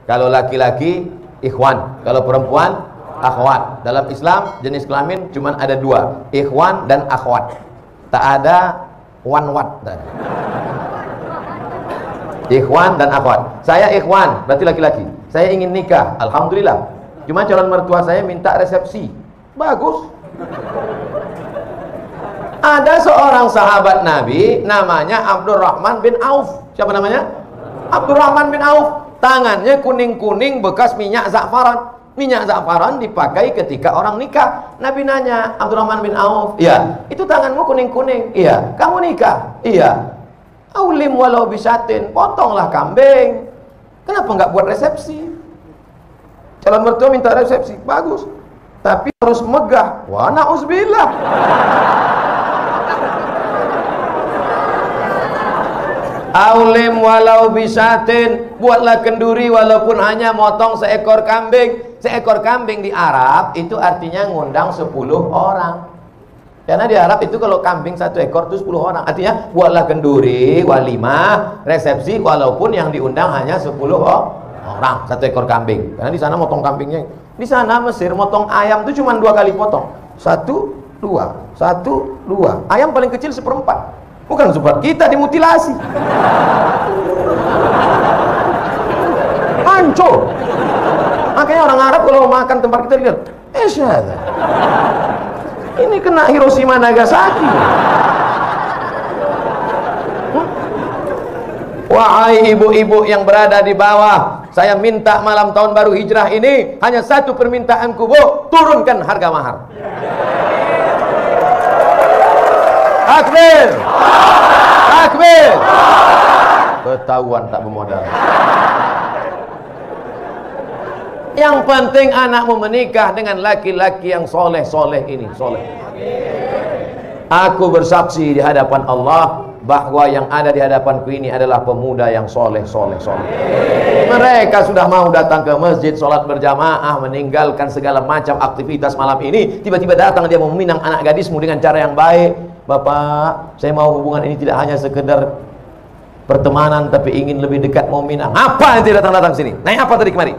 Kalau laki-laki ikhwan, kalau perempuan akhwat. Dalam Islam jenis kelamin cuma ada dua, ikhwan dan akhwat. Tak ada wanwat. Ikhwan dan akhwat. Saya ikhwan, berarti laki-laki. Saya ingin nikah, alhamdulillah. Cuma calon mertua saya minta resepsi. Bagus. Ada seorang sahabat Nabi namanya Abdurrahman bin Auf. Siapa namanya? Abdurrahman bin Auf. Tangannya kuning-kuning bekas minyak za'faran. Minyak za'faran dipakai ketika orang nikah. Nabi nanya, Abdurrahman bin Auf, iya, itu tanganmu kuning-kuning. Iya. Kamu nikah? Iya. Aulim walau bisatin, potonglah kambing. Kenapa nggak buat resepsi? Calon mertua minta resepsi, bagus. Tapi harus megah. Wah, na'udzubillah. Aulim walau bisatin, buatlah kenduri walaupun hanya motong seekor kambing. Seekor kambing di Arab itu artinya ngundang 10 orang. Karena di Arab itu kalau kambing 1 ekor itu 10 orang. Artinya buatlah kenduri, walimah, resepsi walaupun yang diundang hanya 10 orang, 1 ekor kambing. Karena di sana motong kambingnya. Di sana Mesir motong ayam itu cuma 2 kali potong. 1, 2, 1, 2. Ayam paling kecil 1/4. Bukan seperti kita dimutilasi. Hancur. Makanya orang Arab kalau makan tempat kita lihat, ini kena Hiroshima Nagasaki. Wahai ibu-ibu yang berada di bawah, saya minta malam tahun baru hijrah ini hanya 1 permintaanku, Bu, turunkan harga mahar. Takbir. Takbir. Ketahuan tak bermodal. Yang penting anakmu menikah dengan laki-laki yang soleh-soleh ini, soleh. Aku bersaksi di hadapan Allah bahwa yang ada di hadapanku ini adalah pemuda yang soleh-soleh. Mereka sudah mau datang ke masjid, sholat berjamaah, meninggalkan segala macam aktivitas malam ini. Tiba-tiba datang dia mau meminang anak gadismu dengan cara yang baik. Bapak, saya mau hubungan ini tidak hanya sekedar pertemanan, tapi ingin lebih dekat, mau minang. Apa yang tidak datang-datang sini? Naik apa tadi kemari?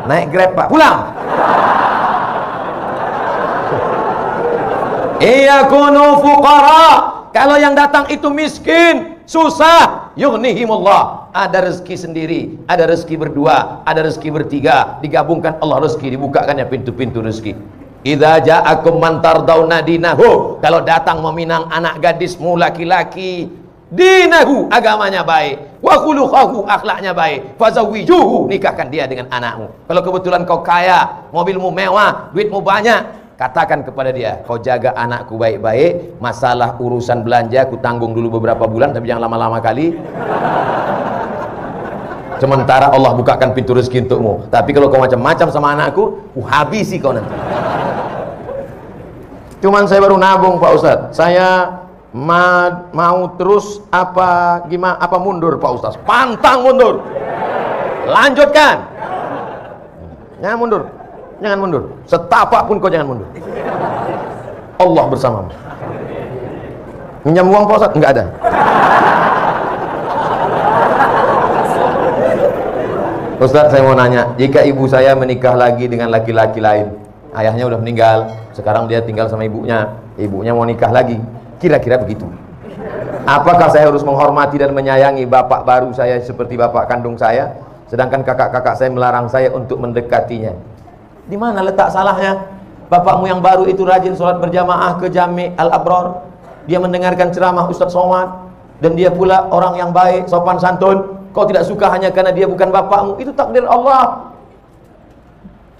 Naik Grab, Pak. Pulang. Iyakunu fuqara. Kalau yang datang itu miskin, susah, yughnihimullah. Ada rezeki sendiri, ada rezeki berdua, ada rezeki bertiga, digabungkan Allah rezeki, dibukakannya pintu-pintu rezeki. Idza ja'akum man tardawna dinahu. Kalau datang meminang anak gadismu laki-laki, dinahu, agamanya baik, wa khuluquhu, akhlaknya baik, fazawwijuhu, nikahkan dia dengan anakmu. Kalau kebetulan kau kaya, mobilmu mewah, duitmu banyak, katakan kepada dia, kau jaga anakku baik-baik, masalah urusan belanja aku tanggung dulu beberapa bulan, tapi jangan lama-lama kali. Sementara Allah bukakan pintu rezeki untukmu. Tapi kalau kau macam-macam sama anakku, habisi kau nanti. Cuman saya baru nabung, Pak Ustadz. Saya mau terus apa mundur, Pak Ustadz? Pantang mundur. Lanjutkan. Jangan mundur. Jangan mundur. Setapak pun kau jangan mundur. Allah bersamamu. Minjam uang, Pak Ustadz? Enggak ada. Ustadz, saya mau nanya, jika ibu saya menikah lagi dengan laki-laki lain, ayahnya udah meninggal, sekarang dia tinggal sama ibunya mau nikah lagi, kira-kira begitu, apakah saya harus menghormati dan menyayangi bapak baru saya seperti bapak kandung saya, sedangkan kakak-kakak saya melarang saya untuk mendekatinya? Di mana letak salahnya? Bapakmu yang baru itu rajin sholat berjamaah ke Jami' Al-Abrar, dia mendengarkan ceramah Ustadz Somad, dan dia pula orang yang baik, sopan santun. Kau tidak suka hanya karena dia bukan bapakmu, itu takdir Allah,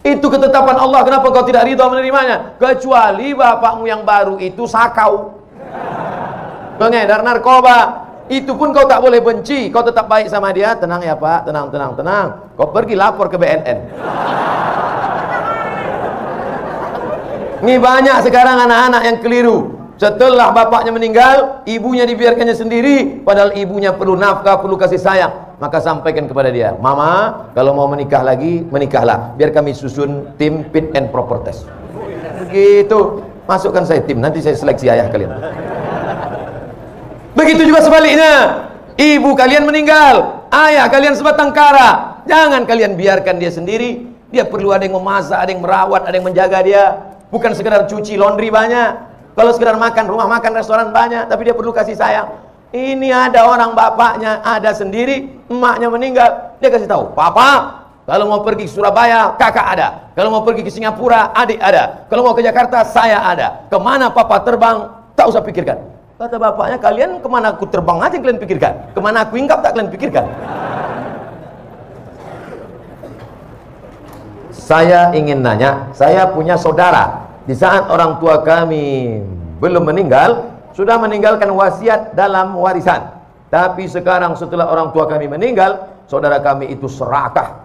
itu ketetapan Allah. Kenapa kau tidak ridha menerimanya? Kecuali bapakmu yang baru itu sakau, pengedar narkoba, itu pun kau tak boleh benci, kau tetap baik sama dia. Tenang ya Pak, tenang. Kau pergi lapor ke BNN. Ini banyak sekarang anak-anak yang keliru. Setelah bapaknya meninggal, ibunya dibiarkannya sendiri, padahal ibunya perlu nafkah, perlu kasih sayang. Maka sampaikan kepada dia, Mama, kalau mau menikah lagi, menikahlah, biar kami susun tim fit and proper test. Begitu. Masukkan saya tim, nanti saya seleksi ayah kalian. Begitu juga sebaliknya, ibu kalian meninggal, Ayah, kalian sebatang kara. Jangan kalian biarkan dia sendiri. Dia perlu ada yang memasak, ada yang merawat, ada yang menjaga dia. Bukan sekedar cuci laundry banyak. Kalau sekedar makan, rumah makan, restoran banyak, tapi dia perlu kasih sayang. Ini ada orang bapaknya ada sendiri, emaknya meninggal. Dia kasih tahu, "Papa, kalau mau pergi ke Surabaya, kakak ada. Kalau mau pergi ke Singapura, adik ada. Kalau mau ke Jakarta, saya ada. Kemana papa terbang, tak usah pikirkan." Kata bapaknya, "Kalian kemana aku terbang aja kalian pikirkan. Kemana aku hinggap tak kalian pikirkan." Saya ingin nanya, saya punya saudara. Di saat orang tua kami belum meninggal, sudah meninggalkan wasiat dalam warisan. Tapi sekarang setelah orang tua kami meninggal, saudara kami itu serakah.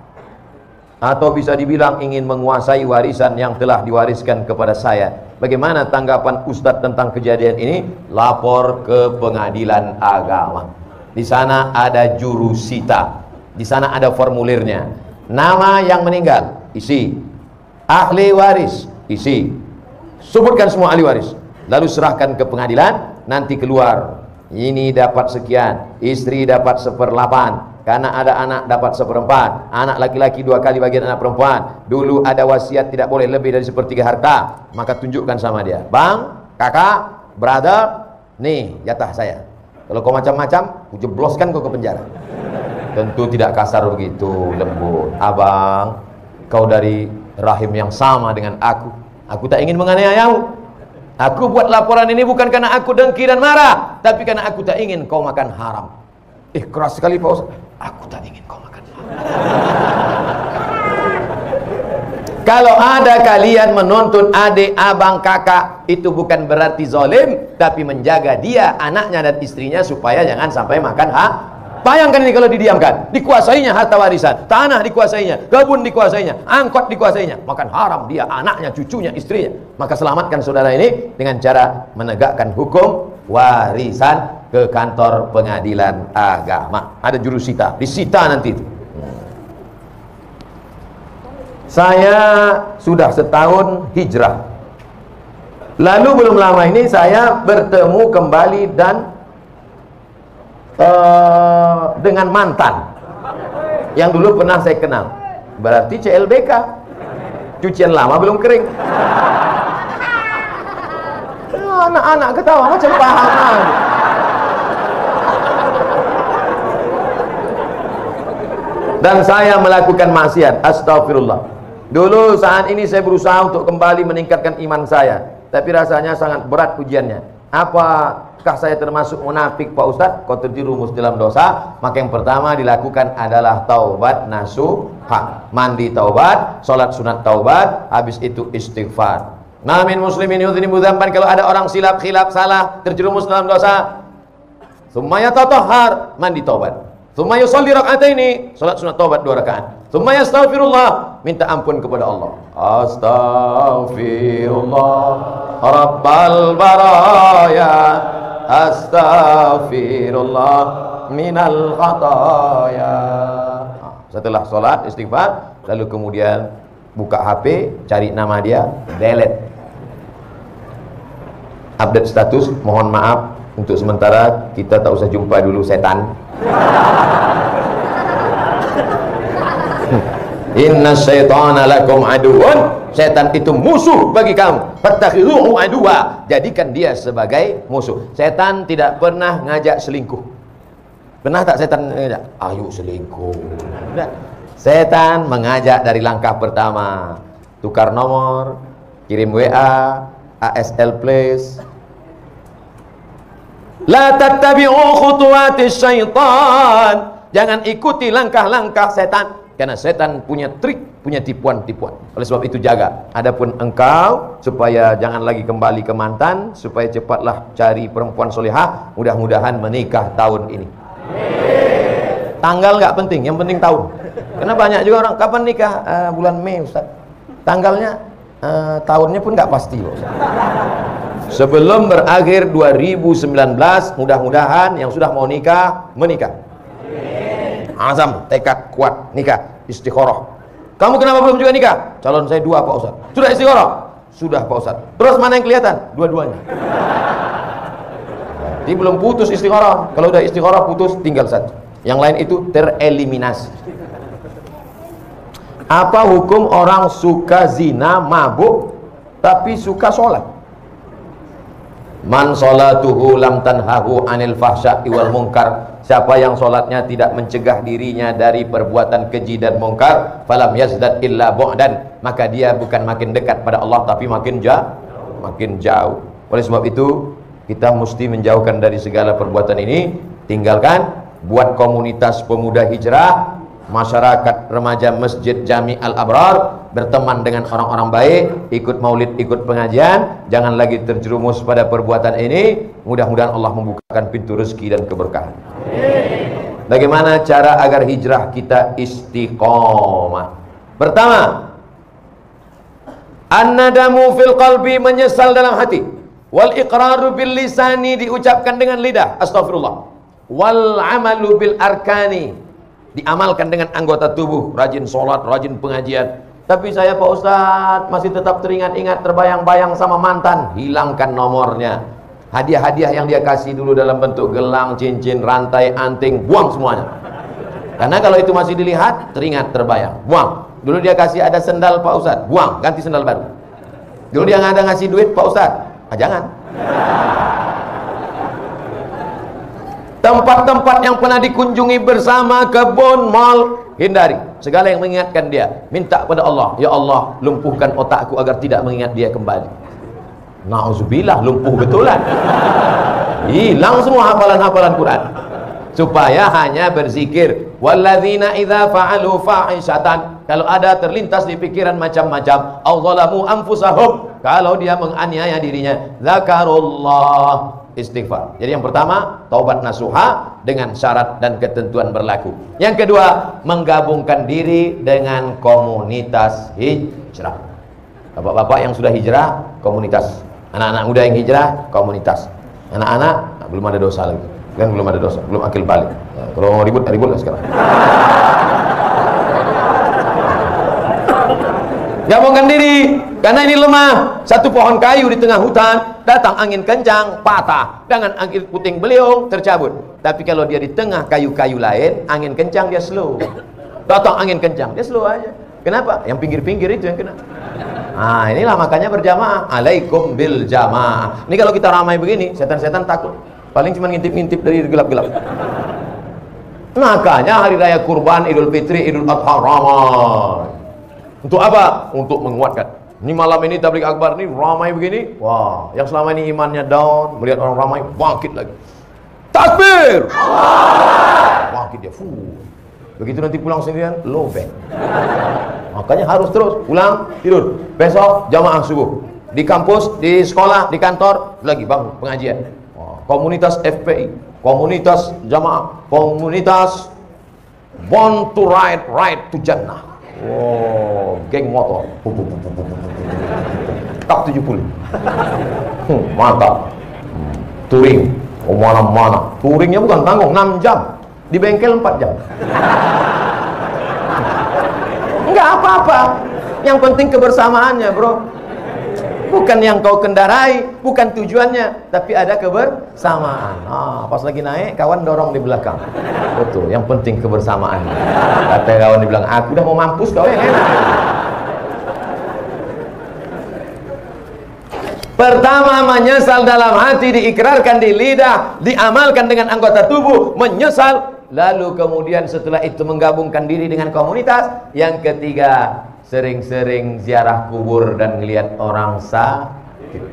Atau bisa dibilang ingin menguasai warisan yang telah diwariskan kepada saya. Bagaimana tanggapan Ustadz tentang kejadian ini? Lapor ke pengadilan agama. Di sana ada jurusita. Di sana ada formulirnya. Nama yang meninggal, isi. Ahli waris, isi. Sebutkan semua ahli waris. Lalu serahkan ke pengadilan, nanti keluar. Ini dapat sekian, istri dapat 1/8. Karena ada anak dapat 1/4, anak laki-laki 2 kali bagian anak perempuan. Dulu ada wasiat tidak boleh lebih dari 1/3 harta. Maka tunjukkan sama dia, "Bang, kakak, brother, nih jatah saya. Kalau kau macam-macam, ku jebloskan kau ke penjara." Tentu tidak kasar begitu, lembut. "Abang, kau dari rahim yang sama dengan aku. Aku tak ingin menganiayamu. Aku buat laporan ini bukan karena aku dengki dan marah, tapi karena aku tak ingin kau makan haram." Keras sekali Pak Ustaz. "Aku tak ingin kau makan haram." Kalau ada kalian menuntut adik, abang, kakak, itu bukan berarti zalim, tapi menjaga dia, anaknya dan istrinya supaya jangan sampai makan haram. Bayangkan ini kalau didiamkan, dikuasainya harta warisan, tanah dikuasainya, kebun dikuasainya, angkot dikuasainya, makan haram dia, anaknya, cucunya, istrinya. Maka selamatkan saudara ini dengan cara menegakkan hukum warisan ke kantor pengadilan agama. Ada jurusita, disita nanti itu. Saya sudah setahun hijrah. Lalu belum lama ini saya bertemu kembali dan dengan mantan yang dulu pernah saya kenal. Berarti CLBK, cucian lama belum kering. Anak-anak ketawa macam paham aja. Dan saya melakukan maksiat, astagfirullah. Dulu saat ini saya berusaha untuk kembali meningkatkan iman saya, tapi rasanya sangat berat ujiannya. Apakah saya termasuk munafik Pak Ustadz? Kau terjerumus dalam dosa, maka yang pertama dilakukan adalah taubat nasuha, mandi taubat, sholat sunat taubat, habis itu istighfar. Namin muslimin yudhinibu dzamban, kalau ada orang silap, khilaf, salah, terjerumus dalam dosa, summa yatahhar, mandi taubat, summa yusalli rak'ataini, sholat sunat taubat 2 rakaat, summa yastaghfirullah, minta ampun kepada Allah. Astaghfirullah Rabbal baraya, astaghfirullah minal khataya. Setelah sholat istighfar, lalu kemudian buka HP, cari nama dia, delete, update status, mohon maaf untuk sementara kita tak usah jumpa dulu setan. Inna syaitana lakum aduun, setan itu musuh bagi kamu, fattakhidhuhu aduwa, jadikan dia sebagai musuh. Setan tidak pernah ngajak selingkuh. Pernah tak setan ngajak? Ayo selingkuh. Tidak. Setan mengajak dari langkah pertama, tukar nomor, kirim WA, ASL please. La tattabi'u khutuwatis syaitan, jangan ikuti langkah-langkah setan. Karena setan punya trik, punya tipuan-tipuan. Oleh sebab itu jaga. Adapun engkau, supaya jangan lagi kembali ke mantan, supaya cepatlah cari perempuan solehah, mudah-mudahan menikah tahun ini. Tanggal nggak penting, yang penting tahun. Karena banyak juga orang, kapan nikah? Bulan Mei Ustaz. Tanggalnya, tahunnya pun nggak pasti loh. Sebelum berakhir 2019, mudah-mudahan yang sudah mau nikah, menikah. Azam, tekad kuat, nikah, istikharah. Kamu kenapa belum juga nikah? Calon saya 2 Pak Ustaz. Sudah istikharah? Sudah Pak Ustaz. Terus mana yang kelihatan? Dua-duanya. Jadi belum putus istikharah. Kalau udah istikharah putus, tinggal 1. Yang lain itu tereliminasi. Apa hukum orang suka zina, mabuk, tapi suka sholat? Man sholatuhu lam tanhahu anil fahsya'i wal munkar. Siapa yang sholatnya tidak mencegah dirinya dari perbuatan keji dan munkar, falam yazdad illa bu'dan, maka dia bukan makin dekat pada Allah, tapi makin jauh. Oleh sebab itu, kita mesti menjauhkan dari segala perbuatan ini. Tinggalkan, buat komunitas pemuda hijrah, masyarakat remaja Masjid Jami Al-Abrar, berteman dengan orang-orang baik, ikut maulid, ikut pengajian, jangan lagi terjerumus pada perbuatan ini. Mudah-mudahan Allah membukakan pintu rezeki dan keberkahan. Bagaimana cara agar hijrah kita istiqomah? Pertama, an-nadamu fil qalbi, menyesal dalam hati, wal iqraru bil lisani, diucapkan dengan lidah, astagfirullah, wal amalu bil arkani, diamalkan dengan anggota tubuh, rajin sholat, rajin pengajian. Tapi saya Pak Ustadz masih tetap teringat-ingat, terbayang-bayang sama mantan. Hilangkan nomornya. Hadiah-hadiah yang dia kasih dulu dalam bentuk gelang, cincin, rantai, anting, buang semuanya. Karena kalau itu masih dilihat, teringat, terbayang, buang. Dulu dia kasih ada sendal Pak Ustadz, buang, ganti sendal baru. Dulu dia nggak ada ngasih duit Pak Ustadz, jangan. Tempat-tempat yang pernah dikunjungi bersama, kebun, mal, hindari. Segala yang mengingatkan dia, minta pada Allah, ya Allah, lumpuhkan otakku agar tidak mengingat dia kembali. Na'udzubillah, lumpuh betulan. Hilang semua hafalan-hafalan Quran. Supaya hanya berzikir. Walladzina idza fa'alu fahishatan, kalau ada terlintas di pikiran macam-macam, au zalamu anfusahum, kalau dia menganiaya dirinya, zakarullah, istighfar. Jadi yang pertama, taubat nasuha dengan syarat dan ketentuan berlaku. Yang kedua, menggabungkan diri dengan komunitas hijrah. Bapak-bapak yang sudah hijrah, komunitas. Anak-anak muda yang hijrah, komunitas. Anak-anak, belum ada dosa lagi. Kan belum ada dosa, belum akil balik. Nah, kalau mau ribut, ribut lah sekarang. Gabungkan diri, karena ini lemah. Satu pohon kayu di tengah hutan, datang angin kencang, patah. Dengan angin puting beliung, tercabut. Tapi kalau dia di tengah kayu-kayu lain, angin kencang, dia slow. Datang angin kencang, dia slow aja. Kenapa? Yang pinggir-pinggir itu yang kena. Nah, inilah makanya berjamaah. Alaikum bil jamaah. Ini kalau kita ramai begini, setan-setan takut. Paling cuma ngintip-ngintip dari gelap-gelap. Makanya hari raya kurban, Idul Fitri, Idul Adha ramai. Untuk apa? Untuk menguatkan. Ini malam ini tabligh akbar ini ramai begini. Wah, yang selama ini imannya down, melihat orang ramai, bangkit lagi. Takbir! Bangkit dia. Begitu nanti pulang sendirian, low back. Makanya harus terus pulang, tidur. Besok jamaah subuh. Di kampus, di sekolah, di kantor, lagi bangun pengajian. Komunitas FPI, komunitas jamaah, komunitas born to ride, ride to jannah. Oh, geng motor. Tak 70. Mantap. Touring, mana-mana. Touringnya bukan tanggung, 6 jam. Di bengkel 4 jam. Enggak apa-apa. Yang penting kebersamaannya, bro. Bukan yang kau kendarai, bukan tujuannya, tapi ada kebersamaan. Pas lagi naik, kawan dorong di belakang. Betul, yang penting kebersamaan. Kata kawan di belakang, aku udah mau mampus, kau yang enak. Pertama, menyesal dalam hati, diikrarkan di lidah, diamalkan dengan anggota tubuh, menyesal. Lalu kemudian setelah itu menggabungkan diri dengan komunitas. Yang ketiga, sering-sering ziarah kubur dan ngelihat orang sakit.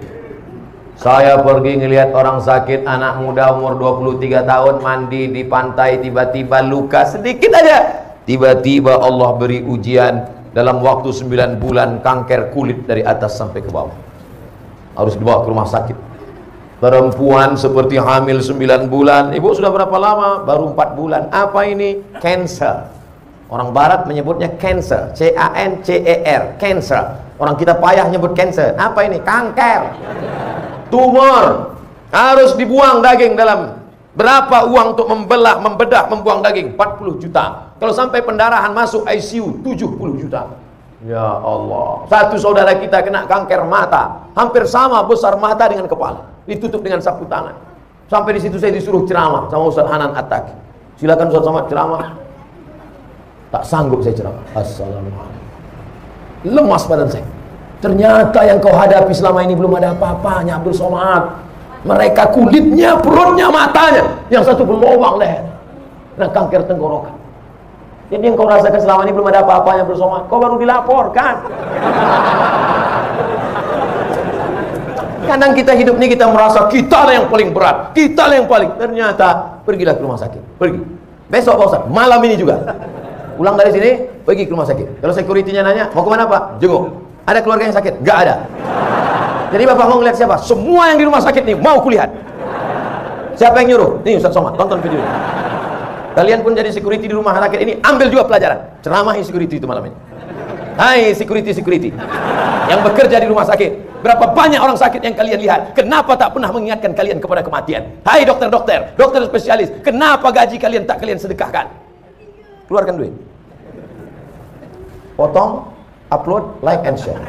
Saya pergi ngelihat orang sakit, anak muda umur 23 tahun mandi di pantai, tiba-tiba luka sedikit aja. Tiba-tiba Allah beri ujian, dalam waktu 9 bulan kanker kulit dari atas sampai ke bawah. Harus dibawa ke rumah sakit. Perempuan seperti hamil 9 bulan. Ibu sudah berapa lama? Baru 4 bulan. Apa ini? Cancer. Orang barat menyebutnya cancer, C-A-N-C-E-R, cancer. Orang kita payah nyebut cancer. Apa ini? Kanker, tumor. Harus dibuang daging dalam. Berapa uang untuk membelah, membedah, membuang daging? 40 juta. Kalau sampai pendarahan masuk ICU, 70 juta. Ya Allah. Satu saudara kita kena kanker mata, hampir sama besar mata dengan kepala, ditutup dengan sapu tangan. Sampai di situ saya disuruh ceramah sama Ustaz Hanan At-Taqi. Silakan Ustaz Somad ceramah. Tak sanggup saya ceramah. Assalamualaikum. Lemas badan saya. Ternyata yang kau hadapi selama ini belum ada apa-apanya, Abdul Somad. Mereka kulitnya, perutnya, matanya, yang satu berlubang leher. Nah, kanker tenggorokan. Jadi yang kau rasakan selama ini belum ada apa-apanya, Abdul Somad. Kau baru dilaporkan. Kadang kita hidup ini kita merasa kita lah yang paling berat, kita lah yang paling. Ternyata pergilah ke rumah sakit. Pergi. Besok Pak Ustaz, malam ini juga. Pulang dari sini, pergi ke rumah sakit. Kalau security-nya nanya, mau kemana Pak? Jenguk. Ada keluarga yang sakit? Gak ada. Jadi Bapak mau ngeliat siapa? Semua yang di rumah sakit nih mau kulihat. Siapa yang nyuruh? Nih Ustaz Somad, tonton video ini. Kalian pun jadi security di rumah sakit ini, ambil juga pelajaran. Ceramahi security itu malam ini. Hai security yang bekerja di rumah sakit, berapa banyak orang sakit yang kalian lihat, kenapa tak pernah mengingatkan kalian kepada kematian? Hai dokter spesialis, kenapa gaji kalian tak kalian sedekahkan? Keluarkan duit, potong, upload, like and share.